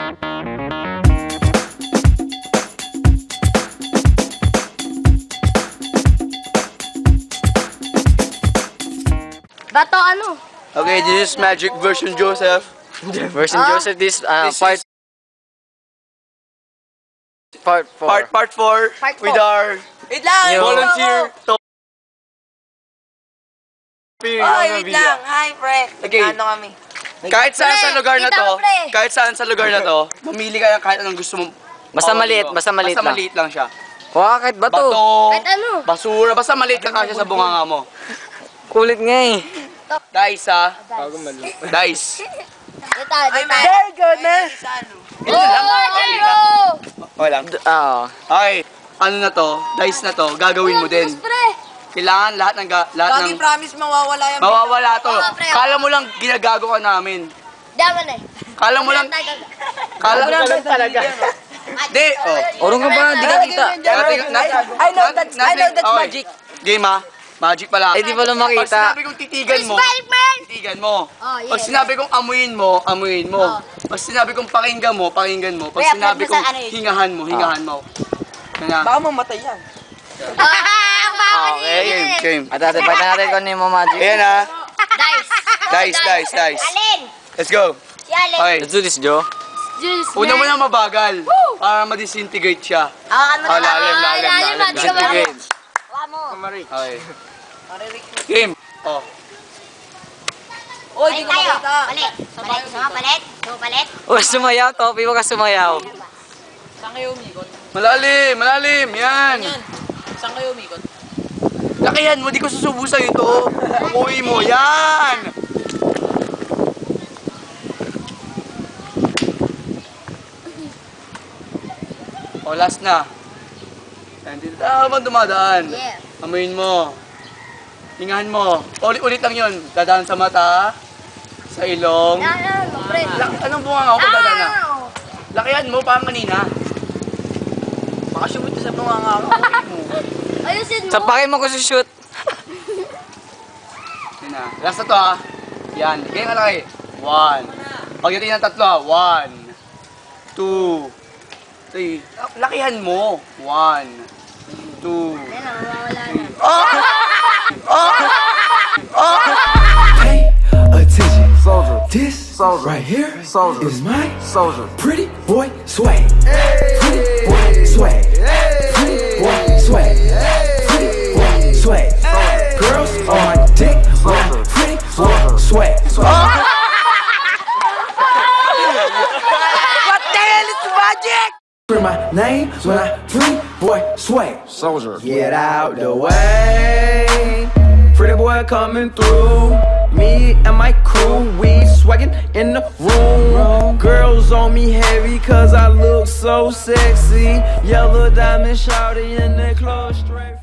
Bato ano? Okay, this is Magic version Joseph. Version Joseph, this part 4. Part 4 with our Wait lang! volunteer to. Oy, wait lang! Hi, pre! Okay. Ano kami? Kahit saan sa lugar na to, pre. kahit saan sa lugar na to, mamili ka ng kahit anong gusto mong. Basta maliit, basta maliit lang. maliit lang siya. Kuha kahit bato. Kahit ano? Basura, basta maliit ka kasya sa bunganga mo. Kulit nga eh. Dice ha? Dice. Very good, man! Ito lang. Okay lang. Oo. Okay. Ano na to? Dice na to, gagawin mo din. Kailangan lahat ng Gagi, promise mawawala yan. mawawala to. Oo, pre. Kala mo lang ginagago ka namin. Daman eh. Kala mo lang talaga. Di, Orong ka ba? Di ka kita. I know that's magic. Game ha? Magic pala. Eh, di pa lang Pag makita. sinabi kong titigan mo, titigan mo. Oh, yeah. Pag sinabi kong amuin mo, amuin mo. Oh. Pag sinabi kong pakinggan mo, pakinggan mo. Pag Kaya, sinabi pwede mo kong sa ano eh. hingahan mo, hingahan mo. Yan na. Baka mamatay yan. Okay, game. At pati natin kung ano yung magic. Ayan ha. Dice. Dice. Alin? Let's go. Si Alin. Okay. Let's do this, Joe. Juice. Una mo na mabagal. Para ma-disintegrate siya. Ano Oh, lalim. Disintegrate. Okay. Game. Oh. Oy, di ko makita. Palit. Oh, sumayaw. Topi mo ka sumayaw. Saan kayo umikot? Malalim. Yan. Saan kayo umikot? Lakihan mo, di ko susubo sa'yo ito. Umuwi mo. Yan. Oh, last na. Yan, dito habang dumadaan. Yeah. Amuin mo. Hingahan mo. Ulit-ulit lang yun. Dadaan sa mata. Sa ilong. Anong bunga ako dadaan na? Lakihan mo, parang kanina. Makasumot sa mga nga ako. Ayusin mo. Sapakin mo ko sa shoot. Yan na. Last na to ha. Yan. Lagay nga laki. 1. Pagdating ng 3 ha. 1, 2, 3. Lakihan mo. 1, 2. Pay attention, soldier. This soldier right here, soldier, is my soldier. Pretty boy swag. Pretty boy swag. Pretty boy swag. Pretty boy swag. Girls on my dick. Pretty boy swag. What the hell is magic? Hear my name when I pretty boy swag. Soldier. Get out the way. Pretty boy coming through. Me and my crew, we swaggin' in the room. Girls on me heavy cause I look so sexy. Yellow diamond shawty in their clothes straight.